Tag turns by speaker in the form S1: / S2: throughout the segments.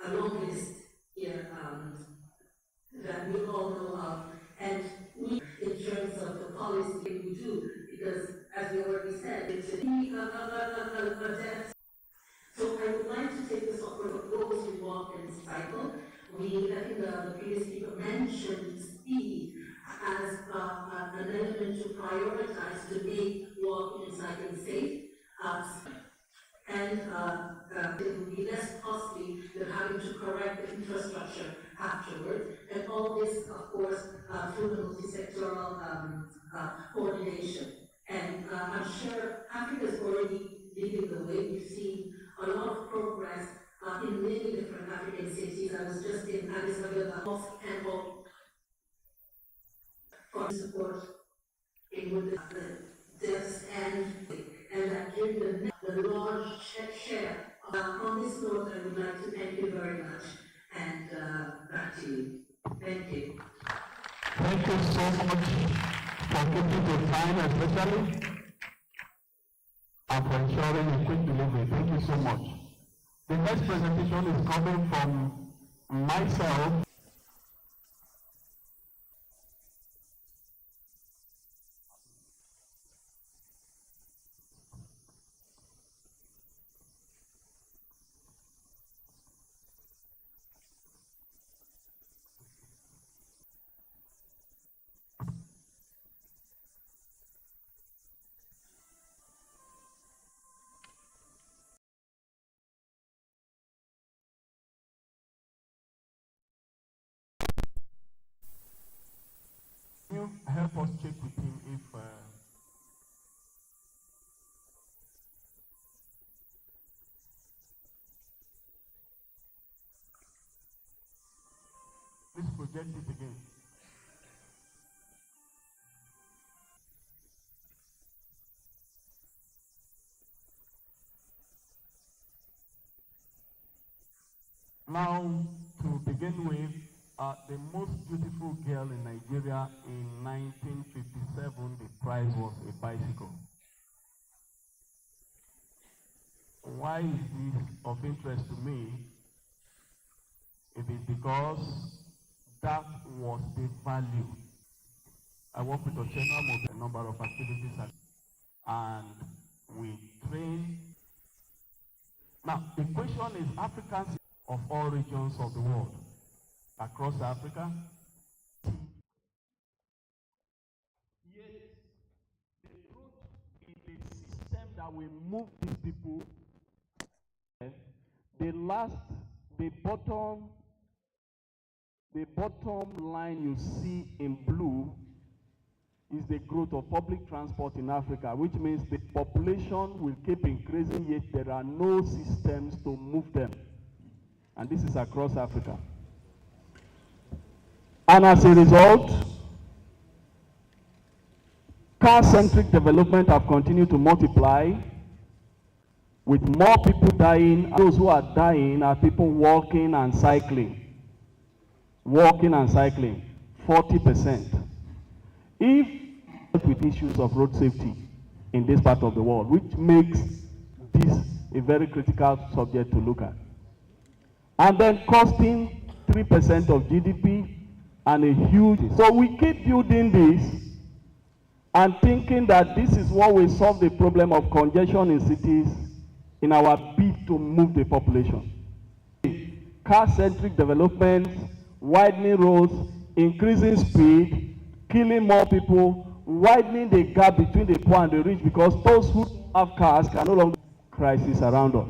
S1: a long list here that we all know of, and we, in terms of the policy we do, because as we already said, it's a death. So I would like to take this opportunity for those who walk and cycle. I think the previous speaker mentioned speed as an element to prioritize to make walking and cycling safe. And it would be less costly than having to correct the infrastructure afterwards. And all this, of course, through the multi-sectoral coordination. And I'm sure Africa is already leading the way. We've seen a lot of progress in many different African cities. I was just in Addis Ababa, and for support with the deaths and that given the large share. On this note, I would like to thank you very much, and back to you. Thank you.
S2: Thank you so much for keeping the time, especially, and for ensuring a quick delivery. Thank you so much. The next presentation is coming from myself. Can you help us check with him if please project it again. Now, to begin with, the most beautiful girl in Nigeria in 1957, the prize was a bicycle. Why is this of interest to me? It is because that was the value. I work with Oceana with a number of activities, and we train. Now, the question is Africans of all regions of the world, across Africa. Yet, the truth in the system that will move these people, the bottom line you see in blue is the growth of public transport in Africa, which means the population will keep increasing, yet there are no systems to move them. And this is across Africa. And as a result, car-centric development have continued to multiply, with more people dying. Those who are dying are people walking and cycling. Walking and cycling, 40%. If with issues of road safety in this part of the world, which makes this a very critical subject to look at. And then costing 3% of GDP and a huge. So we keep building this and thinking that this is what will solve the problem of congestion in cities in our bid to move the population. Car-centric development, widening roads, increasing speed, killing more people, widening the gap between the poor and the rich, because those who have cars can no longer crisis around us.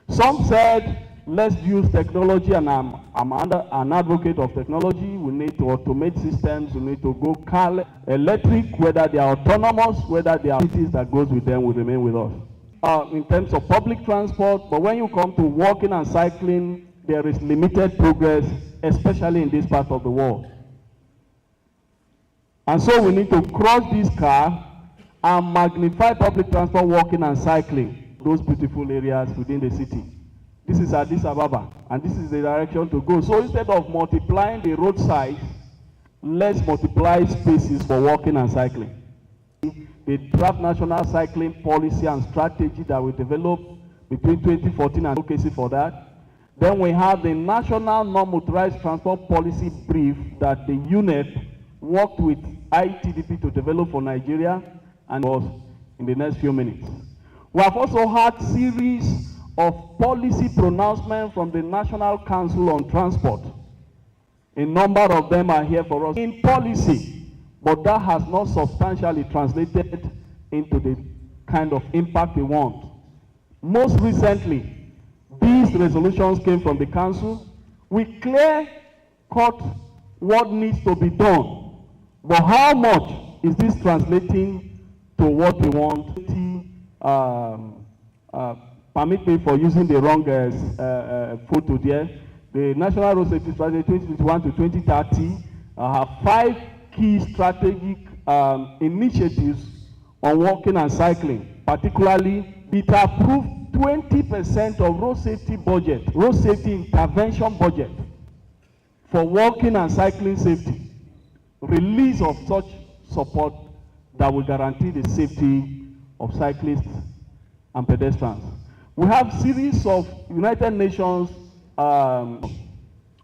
S2: Some said, let's use technology, and I'm an advocate of technology. We need to automate systems. We need to go car electric, whether they are autonomous, whether they are cities that goes with them will remain with us. In terms of public transport, but when you come to walking and cycling, there is limited progress, especially in this part of the world. And so we need to cross this car and magnify public transport, walking and cycling, those beautiful areas within the city. This is Addis Ababa, and this is the direction to go. So instead of multiplying the roadside, let's multiply spaces for walking and cycling. The draft national cycling policy and strategy that we developed between 2014 and advocacy for that. Then we have the National Non-Motorized Transport Policy Brief that the UNEP worked with ITDP to develop for Nigeria, and was in the next few minutes. We have also had series of policy pronouncements from the National Council on Transport. A number of them are here for us in policy, but that has not substantially translated into the kind of impact we want. Most recently, these resolutions came from the council. We clear-cut what needs to be done, but how much is this translating to what we want? Permit me for using the wrong photo there. The National Road Safety Strategy 2021 to 2030 have 5 key strategic initiatives on walking and cycling. Particularly, it approved 20% of road safety budget, road safety intervention budget for walking and cycling safety. Release of such support that will guarantee the safety of cyclists and pedestrians. We have series of United Nations on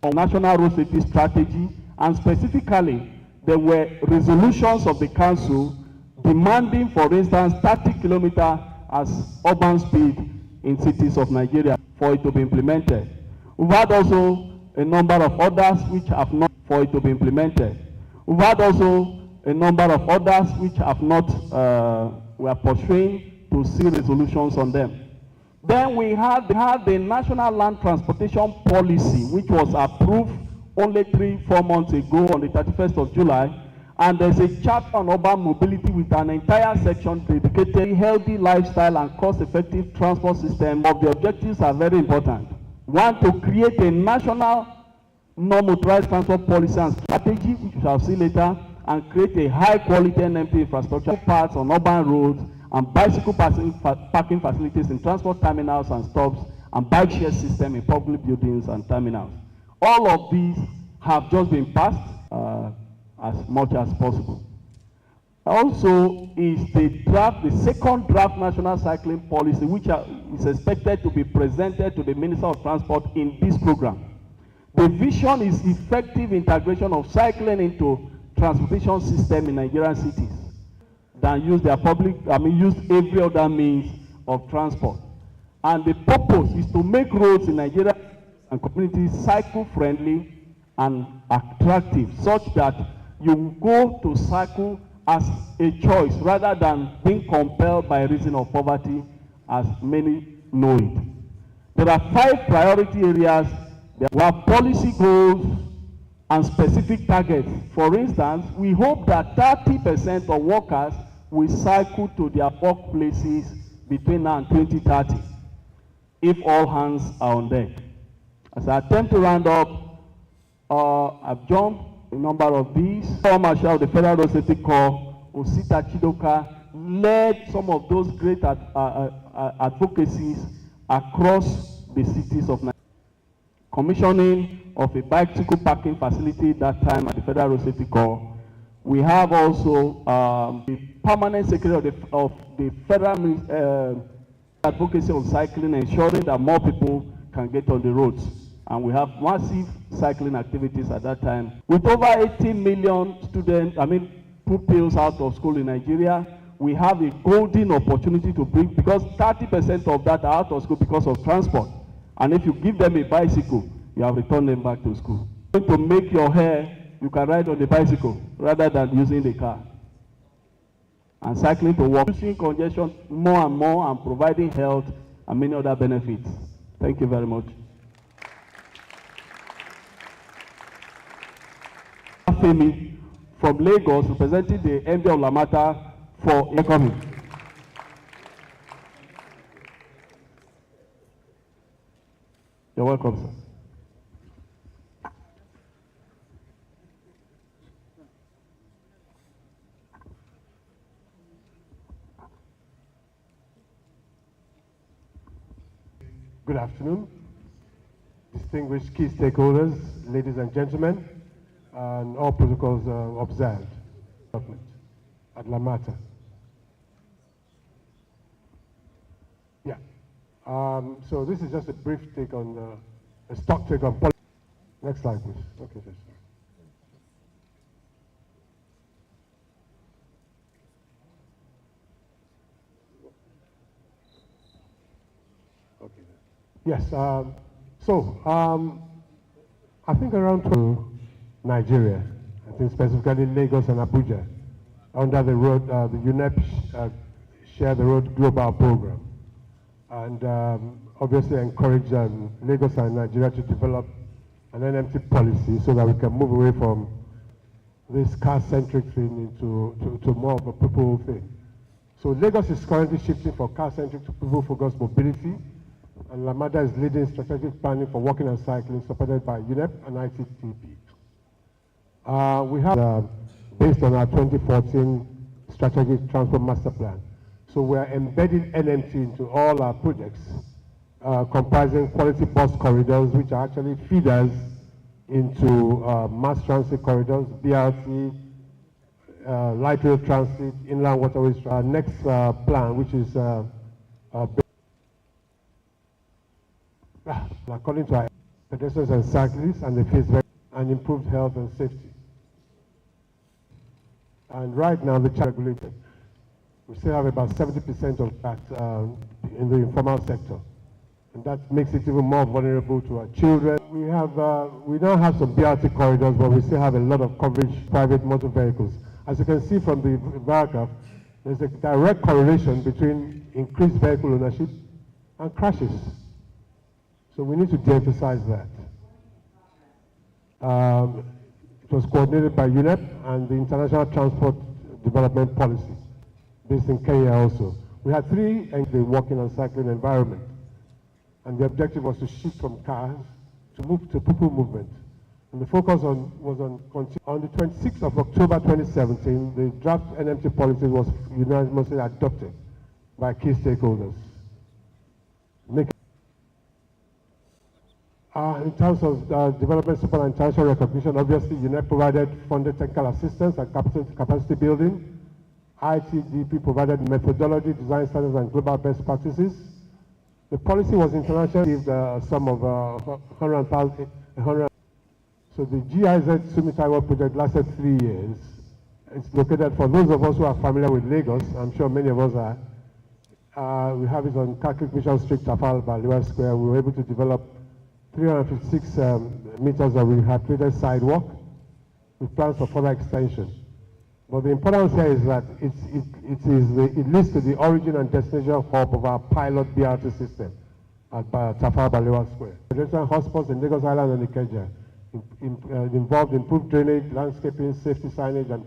S2: national road safety strategy, and specifically there were resolutions of the council demanding, for instance, 30 kilometers as urban speed in cities of Nigeria for it to be implemented. We've had also a number of others which have not for it to be implemented. We've had also a number of others which have not, we are pursuing to see resolutions on them. Then we had the National Land Transportation Policy, which was approved only 3-4 months ago on the 31st of July. And there's a chapter on urban mobility with an entire section dedicated to healthy lifestyle and cost-effective transport system. But the objectives are very important. One, to create a national non-motorized transport policy and strategy, which we shall see later, and create a high-quality NMP infrastructure parts on urban roads and bicycle parking facilities in transport terminals and stops, and bike share system in public buildings and terminals. All of these have just been passed as much as possible. Also is the second draft national cycling policy, which is expected to be presented to the Minister of Transport in this program. The vision is effective integration of cycling into transportation system in Nigerian cities than use every other means of transport. And the purpose is to make roads in Nigeria and communities cycle-friendly and attractive, such that you go to cycle as a choice rather than being compelled by reason of poverty, as many know it. There are 5 priority areas. There are policy goals and specific targets. For instance, we hope that 30% of workers will cycle to their workplaces between now and 2030, if all hands are on deck. As I attempt to round up, I've jumped a number of these. Former Marshal of the Federal Road Safety Corps, Osita Chidoka, led some of those great advocacies across the cities of Nigeria. Commissioning of a bicycle parking facility that time at the Federal Road Safety Corps. We have also the permanent secretary of the Federal Advocacy on Cycling, ensuring that more people can get on the roads. And we have massive cycling activities at that time. With over 80 million students, pupils out of school in Nigeria, we have a golden opportunity to bring, because 30% of that are out of school because of transport. And if you give them a bicycle, you have returned them back to school. To make your hair, you can ride on the bicycle rather than using the car. And cycling to work, reducing congestion more and more, and providing health and many other benefits. Thank you very much. Femi from Lagos, representing the MD of Lamata for incoming. You're welcome, sir.
S3: Good afternoon, distinguished key stakeholders, ladies and gentlemen, and all protocols observed at Lamata. Yeah, so this is just a brief take on a stock take on policy. Next slide, please. Okay, yes. Okay. Yes. I think around to Nigeria, I think specifically Lagos and Abuja, under the road, the UNEP Share the Road Global Program, and obviously encourage Lagos and Nigeria to develop an NMT policy so that we can move away from this car-centric thing into more of a people thing. So Lagos is currently shifting from car-centric to people-focused mobility, and Lamada is leading strategic planning for walking and cycling, supported by UNEP and ITTP. We have, based on our 2014 Strategic Transport Master Plan, so we are embedding NMT into all our projects, comprising quality bus corridors, which are actually feeders into mass transit corridors, BRT, light rail transit, inland waterways. Our next plan, which is according to our pedestrians and cyclists, and they face and improved health and safety. And right now, the child regulated. We still have about 70% of that in the informal sector. And that makes it even more vulnerable to our children. We now have some BRT corridors, but we still have a lot of coverage private motor vehicles. As you can see from the bar graph, there's a direct correlation between increased vehicle ownership and crashes. So we need to de-emphasize that. It was coordinated by UNEP and the International Transport Development Policy, based in Kenya also. We had 3 in the walking and cycling environment. And the objective was to shift from cars to move to people movement. And the focus was on the 26th of October 2017, the draft NMT policy was unanimously adopted by key stakeholders. In terms of development support and international recognition, obviously UNEP provided funded technical assistance and capacity building. ITDP provided methodology, design standards, and global best practices. The policy was internationally received a sum of 100,000. So the GIZ Sumitaiwo project lasted 3 years. It's located, for those of us who are familiar with Lagos, I'm sure many of us are, we have it on Catholic Mission Street, Tafal, Baliwa Square. We were able to develop 356 meters of rehabilitated sidewalk with plans for further extension. But the importance here is that it leads to the origin and destination hub of our pilot BRT system at Tafal Baliwa Square. Pedestrian hotspots in Lagos Island and Ikeja involved improved drainage, landscaping, safety signage, and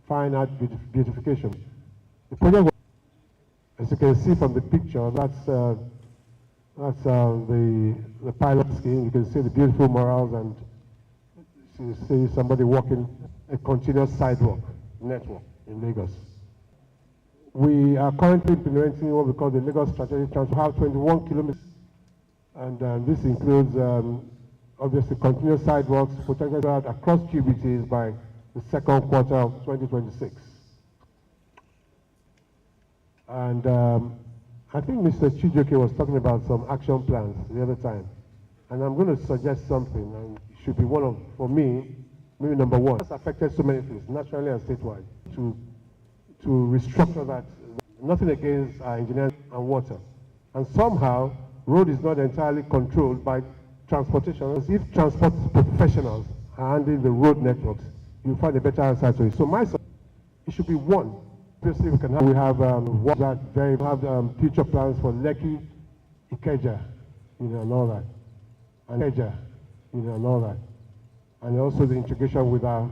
S3: fine art beautification. The project, as you can see from the picture, that's the pilot scheme. You can see the beautiful murals, and you see somebody walking a continuous sidewalk network in Lagos. We are currently implementing what we call the Lagos Strategic Transport. We have 21 kilometers, and this includes obviously continuous sidewalks protected across QBTs by the second quarter of 2026. And I think Mr. Chijoke was talking about some action plans the other time. And I'm going to suggest something, and it should be one of, for me, maybe number one. It's affected so many things, nationally and statewide, to restructure that. Nothing against engineering and water. And somehow, road is not entirely controlled by transportation. If transport professionals are handling the road networks, you'll find a better answer to it. So my suggestion, it should be one. Obviously, we have future plans for Lekki, Ikeja, and all that. And Ikeja, and all that. And also the integration with our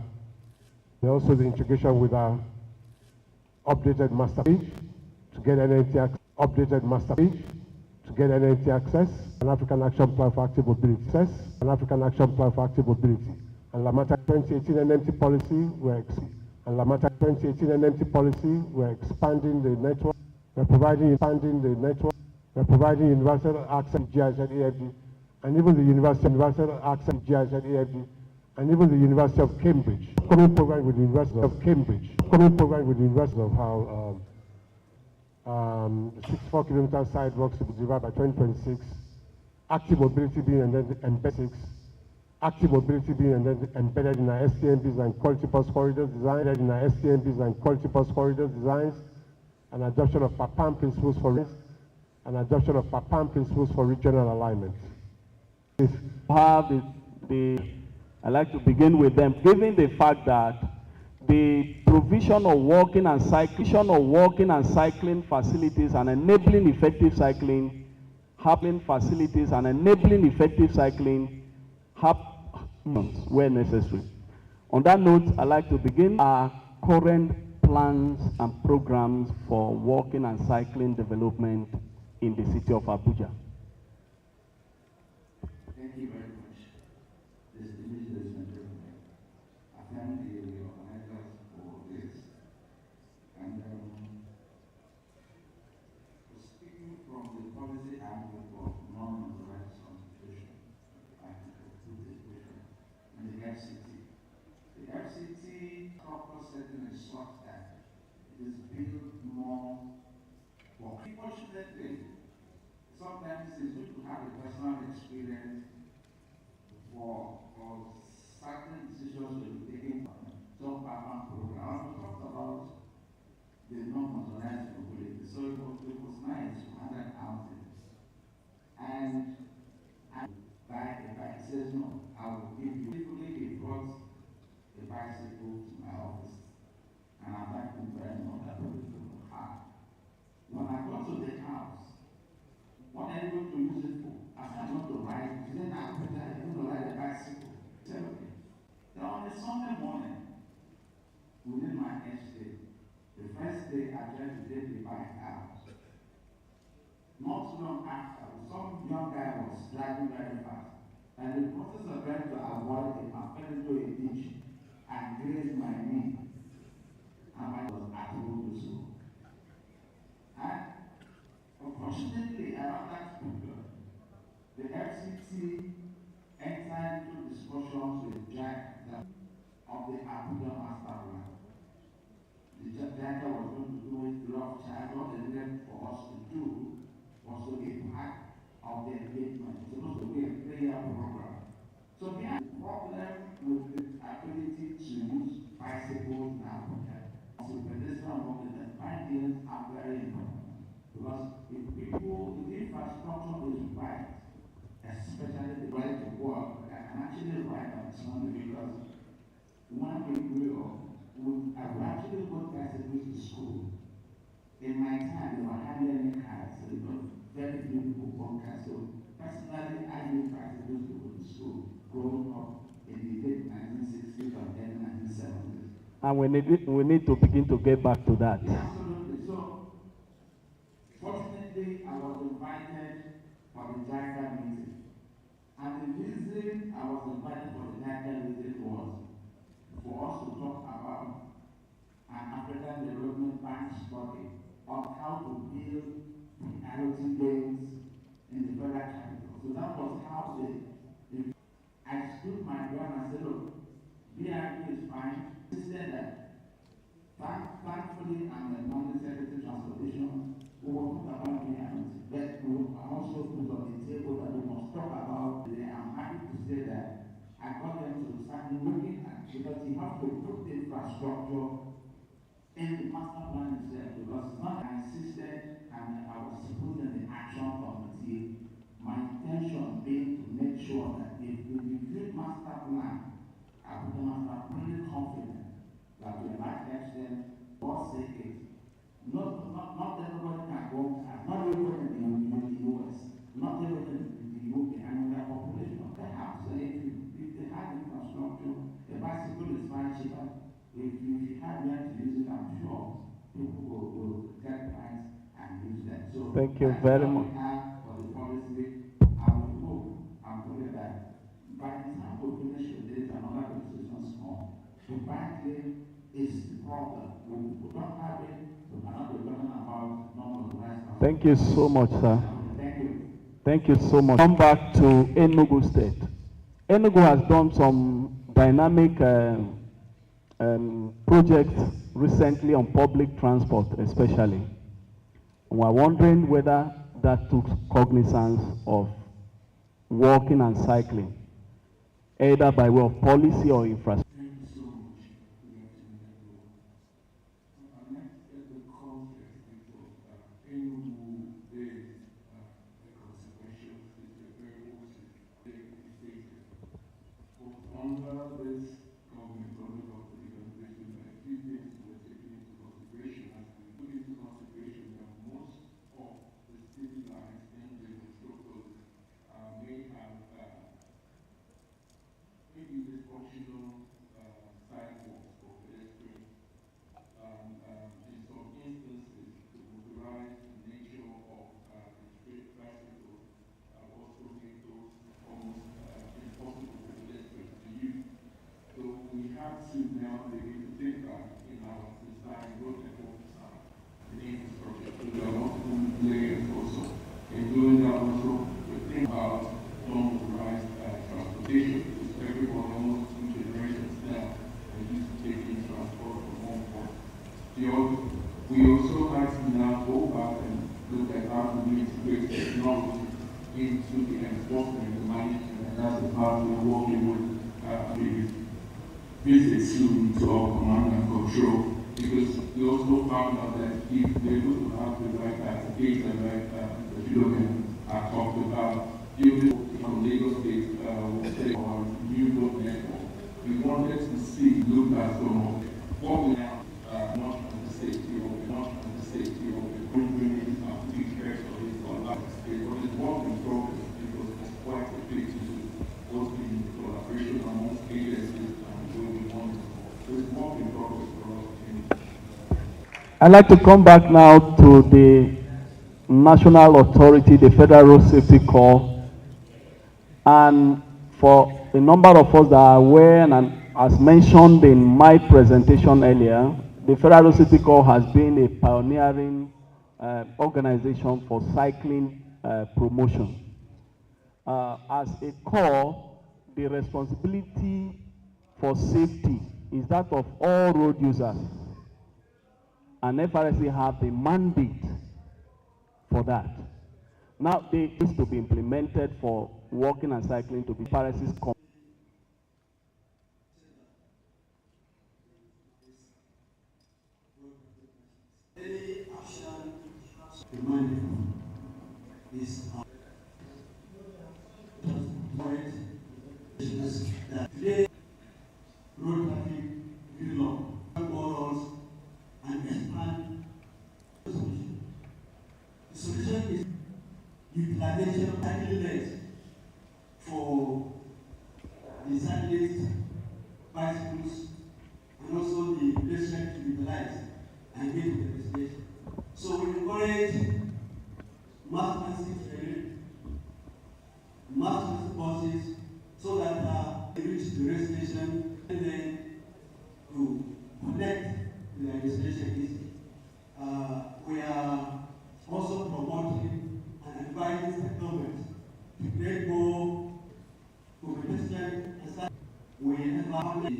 S3: updated master page to get NNT updated master page to get NNT access, an African Action Plan for Active Mobility, an African Action Plan for Active Mobility, and Lamata 2018 NMT policy, we're expanding the network, we're providing universal access to GIZ AFD, and even the universal access to GIZ AFD, and even the University of Cambridge. Upcoming program with the University of Cambridge. Of how 64 kilometer sidewalks to be delivered by 2026, active mobility being embedded, active mobility being embedded in our STMBs and quality bus corridor design, in our STMBs and quality bus corridor designs, and adoption of PAPAM principles for regional alignment.
S2: I'd like to begin with them, given the fact that the provision of walking and cycling facilities and enabling effective cycling, where necessary. On that note, I'd like to begin our current plans and programs for walking and cycling development in the city of Abuja.
S4: Thank you very much. This ladies and gentlemen. I thank the organizers for this. And speaking from the policy angle of non-authorized constitution, I can conclude this question. And the FCT. The FCT proper setting is such that it is built more for. Unfortunately, sometimes it's good to have a personal experience for certain decisions to be taken. Some PAPAM program talked about the non-motorized mobility. So it was nice to have that outing. And buy a bike. He says, no, I will give you. Typically, he brought a bicycle to my office. And I thanked him very much. I put it to hard. When I got to the house, what are you going to use it for? I said, I'm going to ride. He said, I'm going to ride a bicycle. I said, okay. Then on a Sunday morning, within my estate, the first day I tried to take the bike out. Not too long after, some young guy was driving very fast. And in the process of trying to avoid him, I fell into a ditch and grazed my knee. And I was able to do so. And unfortunately, around that period, the FCT entered into discussions with Jack of the Abuja Master Plan. The Jack was going to do it rough child. What they needed for us to do was to be part of the engagement. It's supposed to be a 3-year program. So we have a problem with the ability to use bicycles in Abuja. So pedestrian walking and findings are very important. Because if the infrastructure is right, especially the right to work, I can actually ride on Sunday because when we grew up, I would actually go bicycles to school. In my time, there were hardly any cars, so very few people own cars. So personally, I used bicycles to go to school, growing up in the late 1960s or early 1970s.
S2: And we need to begin to get back to that.
S4: Yeah, absolutely. So, fortunately, I was invited for the JICA meeting. And the reason I was invited for the JICA meeting was for us to talk about an African Development Bank study on how to build priority lanes in the federal capital. So that was how I stood my ground and said, look, BRP is fine. He said that thankfully I'm the non-secretary transportation. We will talk about BRP, but we will also put on the table that we must talk about. I'm happy to say that I got them to start looking at, because you have to put the infrastructure in the master plan itself, because it's not. I insisted and I was put in the action committee. My intention being to make sure that if we review master plan, I put the master pretty confident that we might extend or say it. Not everybody can go, not everybody in the US, not everybody in the UK, and in their population. Perhaps if they have infrastructure, the bicycle is fine cheaper. If you have where to use it, I'm sure people will get price and use that. So
S2: thank you very much.
S4: For the policy, I will hope and pray that by the time we finish with this, another decision small. The bike lane is the problem. We don't have it, we cannot be talking about non-motorized.
S2: Thank you so much, sir.
S4: Thank you.
S2: Thank you so much. Come back to Enugu State. Enugu has done some dynamic projects recently on public transport, especially. And we're wondering whether that took cognizance of walking and cycling, either by way of policy or infrastructure.
S4: Thank you so much. Good afternoon, everyone. I'd like to get the context because Enugu is a conservation state, a very old state. But under this government, under the organization, a few things were taken into consideration. As we put into consideration that most of the city lines and the structures may have maybe dysfunctional sidewalks for pedestrians. In some instances, to motorize the nature of the street bicycle also make those almost impossible for pedestrians to use. So we have to now begin to think that in our design road network design, the infrastructure. So there are multiple layers also, including that also we think about non-motorized transportation. Because everyone, almost two generations now, are used to taking transport from one point to the other. We also like to now go back and look at how we integrate technology into the enforcement and management, and that's the part we're working with visits to our command and control, because we also found out that if they're able to have the right data, like the Philomen talked about, building from Lagos State will say our new road network. We wanted to see, look at some of what we have, not from the safety of it, not from the safety of it, bringing it up to be careful of it for life. But it's work in progress because it's quite a big issue, both in collaboration amongst agencies and where we want to go. So it's work in progress for us.
S2: I'd like to come back now to the national authority, the Federal Road Safety Corps. And for a number of us that are aware, and as mentioned in my presentation earlier, the Federal Road Safety Corps has been a pioneering organization for cycling promotion. As a corps, the responsibility for safety is that of all road users. And FRSC have the mandate for that. Now, they need to be implemented for walking and cycling to be FRSC's
S5: Any action demanded is that today road traffic gridlock, morals, and expand the solution. The solution is utilization of cycling lanes for the cyclists, bicycles, and also the pedestrians to utilize and get to the destination. So we encourage mass transit training, mass transit buses, so that they reach the destination and then to connect to their destination easily. We are also promoting and advising the government to create more pedestrian and we empower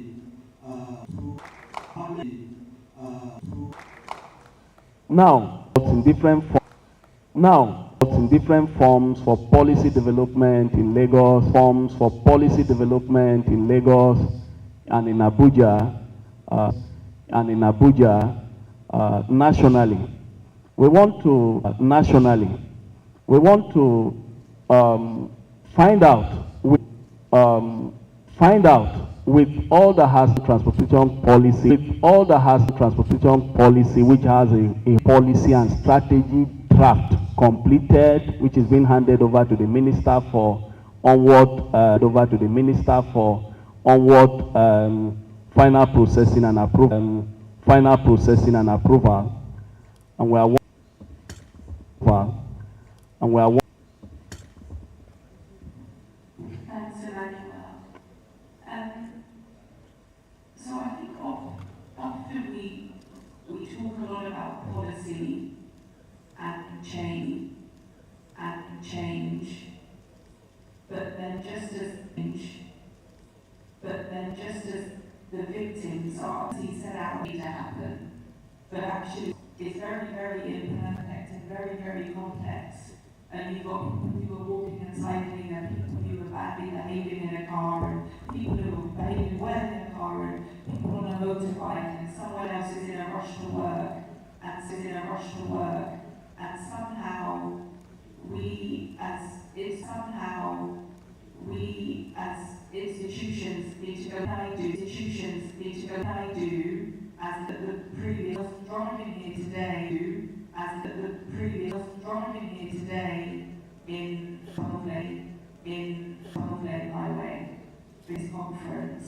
S2: Now, in different forms for policy development in Lagos, and in Abuja, nationally. We want to find out with all the has transportation policy, which has a policy and strategy draft completed, which is being handed over to the minister for onward final processing and approval. And we are
S6: Thanks, Emmanuel. So I think often we talk a lot about policy and change, but then just as the victims are set out to happen, but actually it's very, very imperfect and very, very complex. And you've got people who are walking and cycling and people have been behaving in a car, and people who are behaving well in a car, and people on a motorbike, and someone else is in a rush to work, and somehow we as institutions need to go, as the previous driving here today, in Sunday Highway, this conference.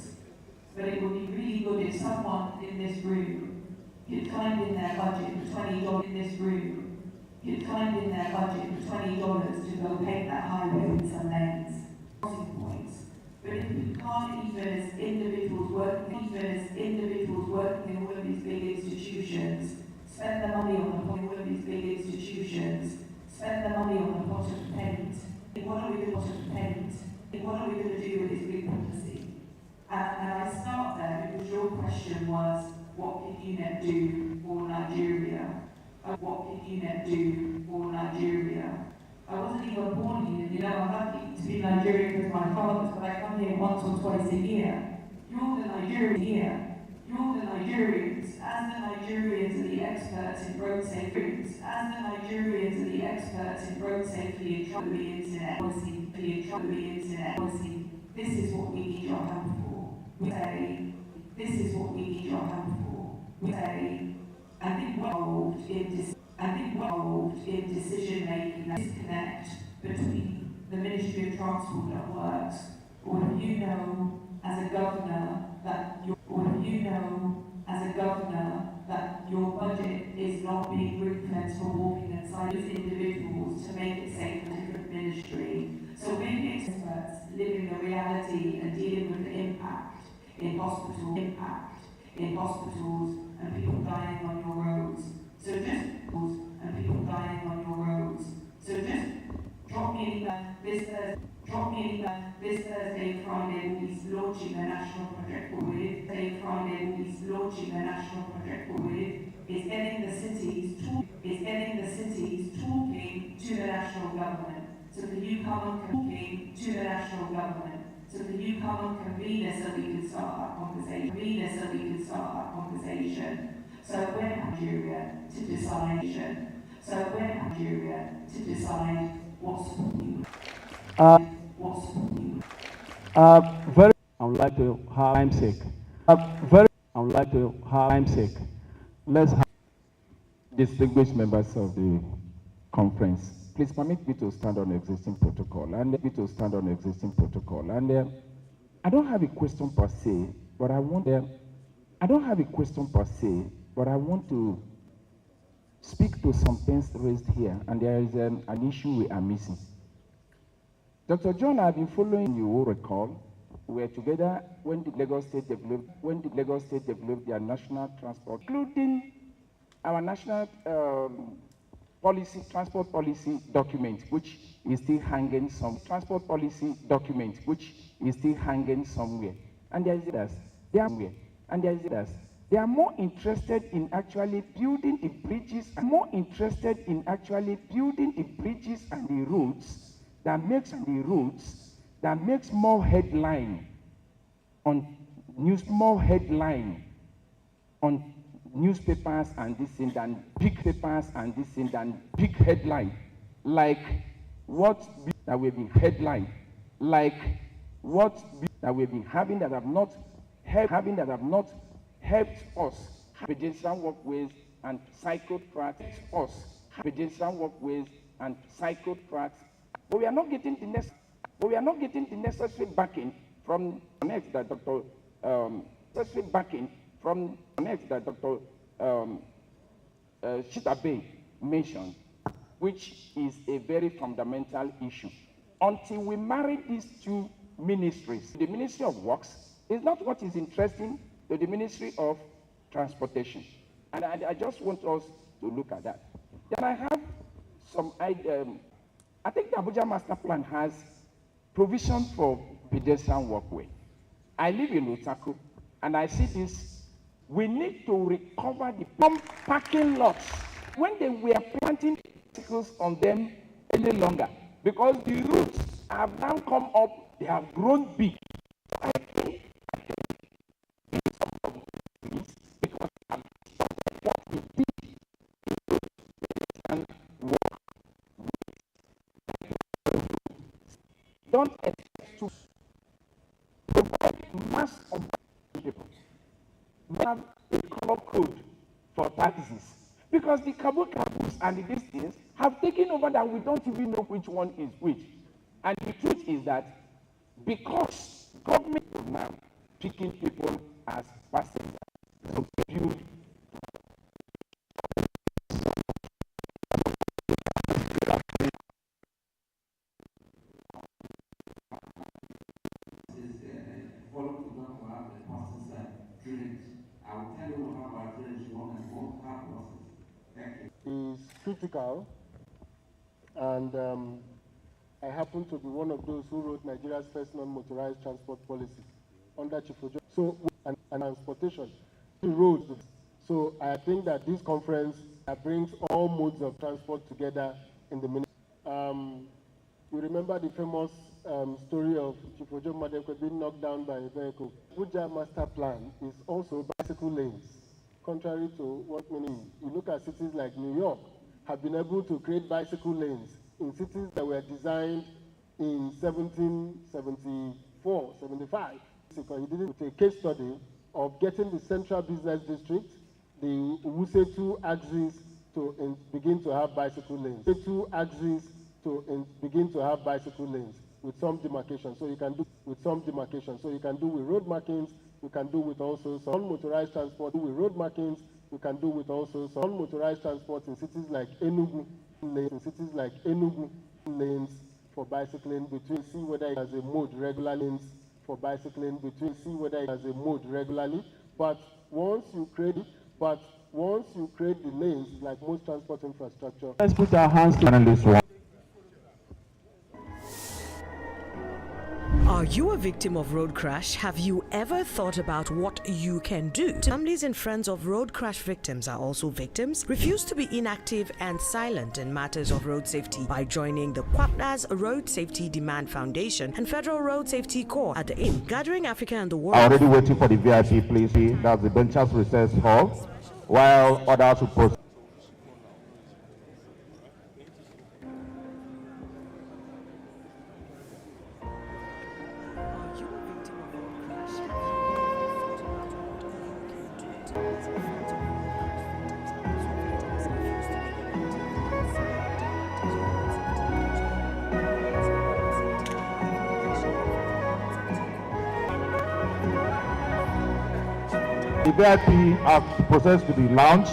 S6: But it would be really good if someone in this room could find in their budget $20 in this room, could find in their budget $20 to go paint that highway with some lanes, crossing points. But if we can't even as individuals working in all of these big institutions, spend the money on the all of these big institutions, spend the money on the pot of paint. What are we going to do with this big policy? And I start there because your question was, what can UNEP do for Nigeria? What can UNEP do for Nigeria? I wasn't even born here, I'm lucky to be Nigerian with my father, but I come here once or twice a year. You're the Nigerians here. You're the Nigerians. As the Nigerians are the experts in road safety, and trouble the internet policy, this is what we need your help for. We say, this is what we need your help for. We say, I think we're involved in decision making, disconnect between the Ministry of Transport that works, or if you know as a governor that your budget is not being ring-fenced for walking and cycling individuals to make it safe for different ministry. So we're experts living the reality and dealing with the impact in hospitals and people dying on your roads. So just drop me an email this Thursday, Friday, we'll be launching a national project is getting the cities talking to the national government. So can you come and convene to the national government? So can you come and convene us so we can start that conversation? So we're Nigeria to decide what's
S2: very, I would like to have time sake. Let's have
S7: Distinguished members of the conference, please permit me to stand on existing protocol. And I don't have a question per se, but I want to speak to some things raised here, and there is an issue we are missing. Dr. John, I've been following, you will recall, we were together when the Lagos State developed their national transport, including our national transport policy document, which is still hanging somewhere. And there is this. They are more interested in actually building the bridges, and the roads that makes more headline on newspapers and this thing than big headline, like what that will be headline, like what that will be having that have not helped us pedestrian walkways and cycle tracks, but we are not getting the necessary backing from next that Dr. Shitabe mentioned, which is a very fundamental issue. Until we marry these two ministries, the Ministry of Works is not what is interesting to the Ministry of Transportation. And I just want us to look at that. Then I have some idea. I think the Abuja Master Plan has provision for pedestrian walkway. I live in Otaku, and I see this. We need to recover the parking lots when they were planting vehicles on them any longer, because the routes have now come up They have grown big. Don't expect to provide mass of people. We have a color code for taxes because the cabos and these things have taken over that we don't even know which one is which. And the truth is that because government is now picking people as passengers, so build
S4: follow program to have the passes drainage. I will tell you how our drainage work and what have losses. Thank you.
S3: Is critical, and I happen to be one of those who wrote Nigeria's first non-motorized transport policy under Chief Ojo. So, and transportation, the roads. So I think that this conference brings all modes of transport together in the ministry. You remember the famous story of Chief Ojo Madekwe being knocked down by a vehicle. Abuja master plan is also bicycle lanes. Contrary to what many, you look at cities like New York, have been able to create bicycle lanes in cities that were designed in 1774, 75. He did it with a case study of getting the central business district, the Wusetu axis, to begin to have bicycle lanes. The two axes to begin to have bicycle lanes with some demarcation. So you can do with some demarcation. So you can do with road markings. You can do with also some motorized transport with road markings. You can do with also some motorized transport in cities like Enugu lanes for bicycling between. See whether it has a mode regular lanes for bicycling between. See whether it has a mode regularly. But once you create the lanes, like most transport infrastructure.
S2: Let's put our hands on this one.
S8: Are you a victim of road crash? Have you ever thought about what you can do? Families and friends of road crash victims are also victims. Refuse to be inactive and silent in matters of road safety by joining the Kwapna's Road Safety Demand Foundation and Federal Road Safety Corps at the Inn, gathering Africa and the world.
S9: Already waiting for the VIP, please. That's the Benchers Recess Hall, while others will proceed. The VIP have processed to the lounge.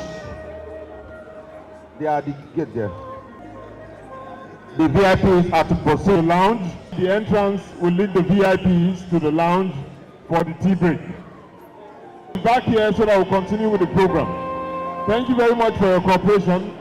S9: They are the gate there. The VIPs are to proceed to the lounge.
S3: The entrance will lead the VIPs to the lounge for the tea break. Back here so that we'll continue with the program. Thank you very much for your cooperation.